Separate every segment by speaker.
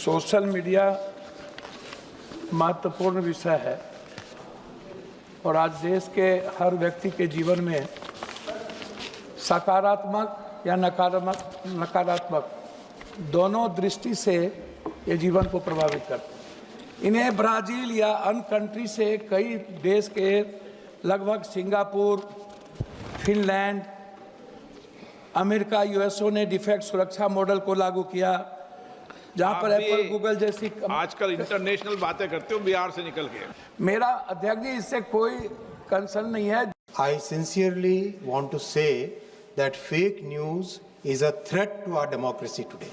Speaker 1: Social media महत्वपूर्ण विषय है और आज देश के हर व्यक्ति के जीवन में सकारात्मक या नकारात्मक दोनों दृष्टि से ये जीवन को प्रभावित करते हैं। इन्हें ब्राज़ील या अन्य कंट्री से कई देश के लगभग सिंगापुर, फिनलैंड, अमेरिका, यूएसओ ने डिफेक्ट सुरक्षा मॉडल को लागू किया, जहां पर एप्पल, गूगल जैसी
Speaker 2: आजकल इंटरनेशनल बातें करते हो बिहार से निकल के।
Speaker 1: मेरा अध्यक्ष जी इससे कोई कंसर्न नहीं है।
Speaker 3: I sincerely want to say that fake news is a threat to our democracy today.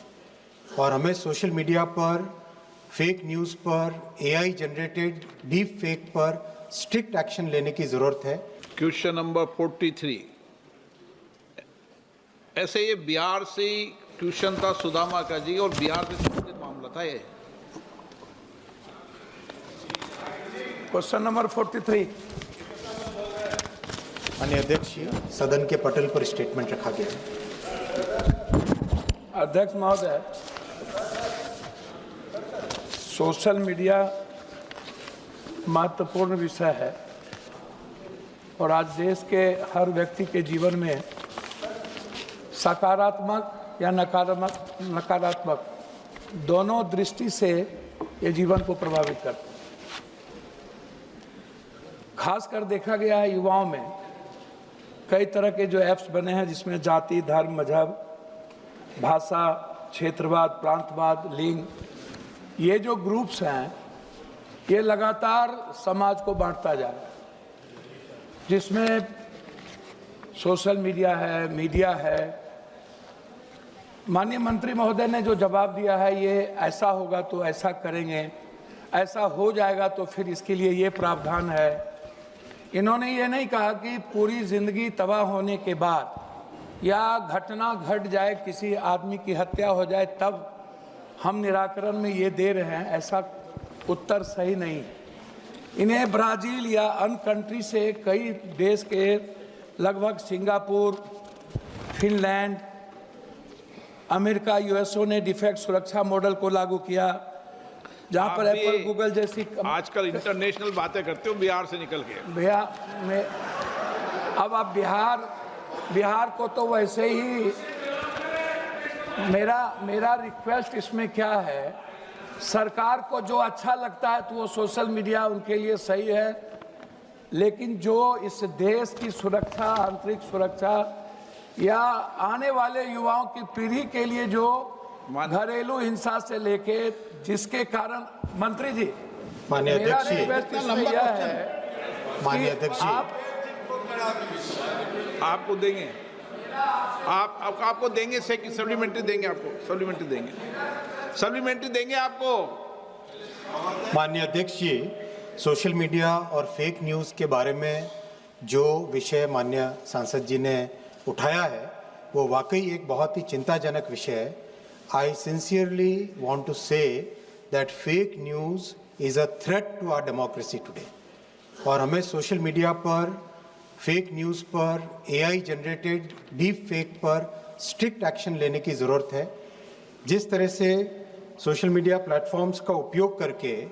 Speaker 3: और हमें सोशल मीडिया पर फेक न्यूज़ पर AI जनरेटेड डीप फेक पर स्ट्रिक्ट एक्शन लेने की जरूरत है।
Speaker 2: Question number 43। ऐसे ये बिहार से क्वेश्चन था सुदामा का जी, और बिहार से संबंधित मामला था ये।
Speaker 1: Question number 43।
Speaker 3: माननीय अध्यक्ष जी, सदन के पटल पर स्टेटमेंट रखा गया है।
Speaker 1: अध्यक्ष महोदय, सोशल मीडिया महत्वपूर्ण विषय है और आज देश के हर व्यक्ति के जीवन में सकारात्मक या नकारात्मक दोनों दृष्टि से ये जीवन को प्रभावित करते हैं। खासकर देखा गया है युवाओं में कई तरह के जो ऐप्स बने हैं जिसमें जाति, धर्म, मजहब, भाषा, क्षेत्रवाद, प्रांतवाद, लिंग, ये जो ग्रुप्स हैं ये लगातार समाज को बांटता जा रहा है, जिसमें सोशल मीडिया है, मीडिया है। माननीय मंत्री महोदय ने जो जवाब दिया है, ये ऐसा होगा तो ऐसा करेंगे, ऐसा हो जाएगा तो फिर इसके लिए ये प्रावधान है। इन्होंने ये नहीं कहा कि पूरी जिंदगी तबाह होने के बाद या घटना घट जाए, किसी आदमी की हत्या हो जाए, तब हम निराकरण में ये दे रहे हैं, ऐसा उत्तर सही नहीं। इन्हें ब्राज़ील या अन्य कंट्री से कई देश के लगभग सिंगापुर, फिनलैंड, अमेरिका, यूएसओ ने डिफेक्ट सुरक्षा मॉडल को लागू किया, जहां पर एप्पल, गूगल जैसी
Speaker 2: आजकल इंटरनेशनल बातें करते हो बिहार से निकल के।
Speaker 1: भैया अब आप बिहार को तो वैसे ही मेरा रिक्वेस्ट इसमें क्या है, सरकार को जो अच्छा लगता है तो वो सोशल मीडिया उनके लिए सही है, लेकिन जो इस देश की सुरक्षा, आंतरिक सुरक्षा या आने वाले युवाओं की पीढ़ी के लिए जो घरेलू हिंसा से लेके जिसके कारण मंत्री जी,
Speaker 3: माननीय अध्यक्ष जी,
Speaker 1: माननीय
Speaker 3: अध्यक्ष जी,
Speaker 2: आपको देंगे, आपको देंगे, सप्लीमेंट्री देंगे, आपको सप्लीमेंट्री देंगे आपको।
Speaker 3: माननीय अध्यक्ष जी, सोशल मीडिया और फेक न्यूज़ के बारे में जो विषय माननीय सांसद जी ने उठाया है वो वाकई एक बहुत ही चिंताजनक विषय है। I sincerely want to say that fake news is a threat to our democracy today. और हमें सोशल मीडिया पर फेक न्यूज़ पर AI जनरेटेड डीप फेक पर स्ट्रिक्ट एक्शन लेने की ज़रूरत है। जिस तरह से सोशल मीडिया प्लेटफॉर्म्स का उपयोग करके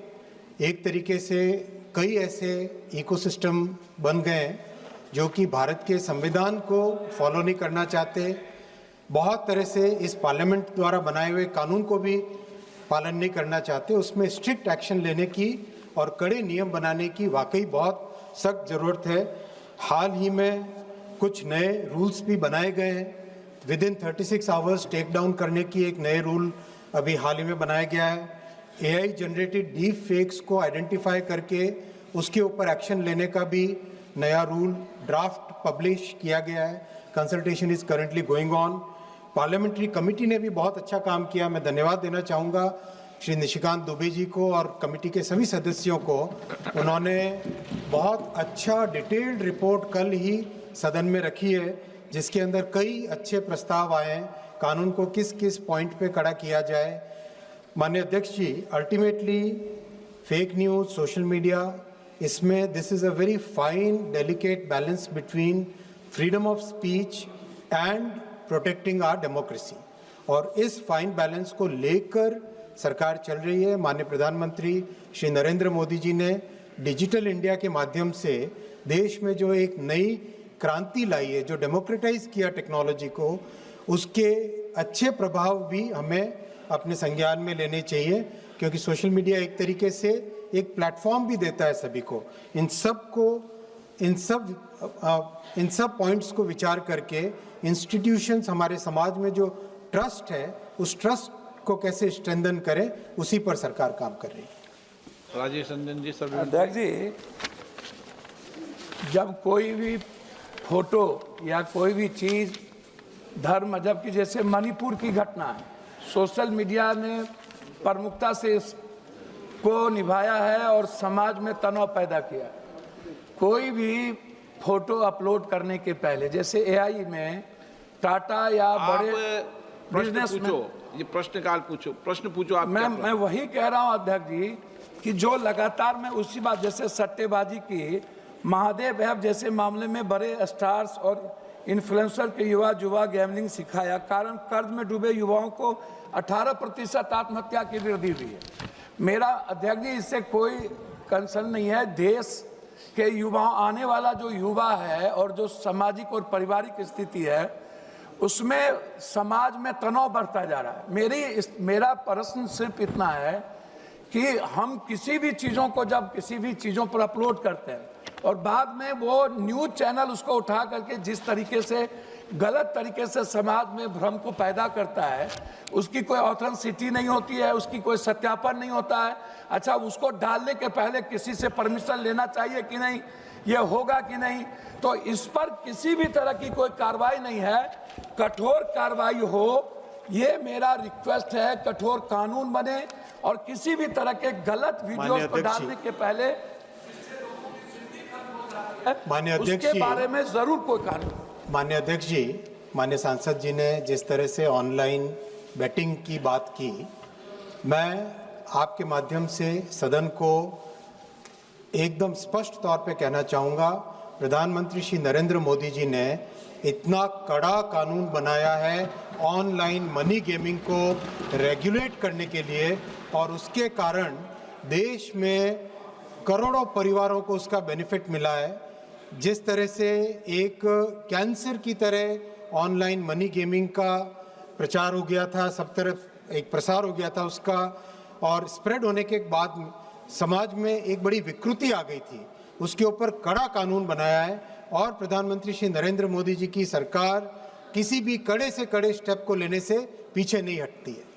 Speaker 3: एक तरीके से कई ऐसे इकोसिस्टम बन गए हैं जो कि भारत के संविधान को फॉलो नहीं करना चाहते, बहुत तरह से इस पार्लियामेंट द्वारा बनाए हुए कानून को भी पालन नहीं करना चाहते। उसमें स्ट्रिक्ट एक्शन लेने की और कड़े नियम बनाने की वाकई बहुत सख्त ज़रूरत है। हाल ही में कुछ नए रूल्स भी बनाए गए हैं। विदिन 36 आवर्स टेक डाउन करने की एक नए रूल अभी हाल ही में बनाया गया है। AI जनरेटेड डीप फेक्स को आइडेंटिफाई करके उसके ऊपर एक्शन लेने का भी नया रूल ड्राफ्ट पब्लिश किया गया है। Consultation is currently going on. Parliamentary committee ने भी बहुत अच्छा काम किया। मैं धन्यवाद देना चाहूँगा श्री निशिकांत दुबे जी को और कमेटी के सभी सदस्यों को। उन्होंने बहुत अच्छा डिटेल्ड रिपोर्ट कल ही सदन में रखी है, जिसके अंदर कई अच्छे प्रस्ताव आए हैं, कानून को किस किस पॉइंट पे कड़ा किया जाए। माननीय अध्यक्ष जी, ultimately fake news, social media, इसमें this is a very fine delicate balance between freedom of speech and protecting our democracy. और इस फाइन बैलेंस को लेकर सरकार चल रही है। माननीय प्रधानमंत्री श्री नरेंद्र मोदी जी ने डिजिटल इंडिया के माध्यम से देश में जो एक नई क्रांति लाई है, जो डेमोक्रेटाइज किया टेक्नोलॉजी को, उसके अच्छे प्रभाव भी हमें अपने संज्ञान में लेने चाहिए, क्योंकि सोशल मीडिया एक तरीके से एक प्लेटफॉर्म भी देता है सभी को। इन सब पॉइंट्स को विचार करके इंस्टीट्यूशंस, हमारे समाज में जो ट्रस्ट है, उस ट्रस्ट को कैसे स्ट्रेंथन करें, उसी पर सरकार काम कर रही है।
Speaker 2: राजेश रंजन जी, सर।
Speaker 1: अध्यक्ष जी, जब कोई भी फोटो या कोई भी चीज़ धर्म मजहब की, जैसे मणिपुर की घटना है, सोशल मीडिया ने प्रमुखता से इसको निभाया है और समाज में तनाव पैदा किया। कोई भी फोटो अपलोड करने के पहले, जैसे एआई में टाटा या बड़े बिजनेस में,
Speaker 2: ये प्रश्न पूछो आप।
Speaker 1: मैं वही कह रहा हूं अध्यक्ष जी कि जो लगातार मैं उसी बात, जैसे सट्टेबाजी की, महादेव ऐप जैसे मामले में बड़े स्टार्स और इन्फ्लुएंसर के युवा गैमलिंग सिखाया, कारण कर्ज में डूबे युवाओं को 18% आत्महत्या की वृद्धि हुई है। मेरा अध्यक्ष जी इससे कोई कंसर्न नहीं है। देश के युवा, आने वाला जो युवा है और जो सामाजिक और पारिवारिक स्थिति है, उसमें समाज में तनाव बढ़ता जा रहा है। मेरा प्रश्न सिर्फ इतना है कि हम किसी भी चीज़ों को जब किसी भी चीज़ों पर अपलोड करते हैं और बाद में वो न्यूज़ चैनल उसको उठा करके जिस तरीके से गलत तरीके से समाज में भ्रम को पैदा करता है, उसकी कोई ऑथेंटिसिटी नहीं होती है, उसकी कोई सत्यापन नहीं होता है। अच्छा, उसको डालने के पहले किसी से परमिशन लेना चाहिए कि नहीं, ये होगा कि नहीं, तो इस पर किसी भी तरह की कोई कार्रवाई नहीं है। कठोर कार्रवाई हो, ये मेरा रिक्वेस्ट है। कठोर कानून बने और किसी भी तरह के गलत वीडियोस को डालने के पहले
Speaker 3: माननीय अध्यक्ष
Speaker 1: उसके
Speaker 3: जी,
Speaker 1: बारे में जरूर कोई कानून।
Speaker 3: माननीय अध्यक्ष जी, माननीय सांसद जी ने जिस तरह से ऑनलाइन बेटिंग की बात की, मैं आपके माध्यम से सदन को एकदम स्पष्ट तौर पे कहना चाहूँगा, प्रधानमंत्री श्री नरेंद्र मोदी जी ने इतना कड़ा कानून बनाया है ऑनलाइन मनी गेमिंग को रेगुलेट करने के लिए, और उसके कारण देश में करोड़ों परिवारों को उसका बेनिफिट मिला है। जिस तरह से एक कैंसर की तरह ऑनलाइन मनी गेमिंग का प्रचार हो गया था, सब तरफ एक प्रसार हो गया था उसका, और स्प्रेड होने के बाद समाज में एक बड़ी विकृति आ गई थी, उसके ऊपर कड़ा कानून बनाया है। और प्रधानमंत्री श्री नरेंद्र मोदी जी की सरकार किसी भी कड़े से कड़े स्टेप को लेने से पीछे नहीं हटती है।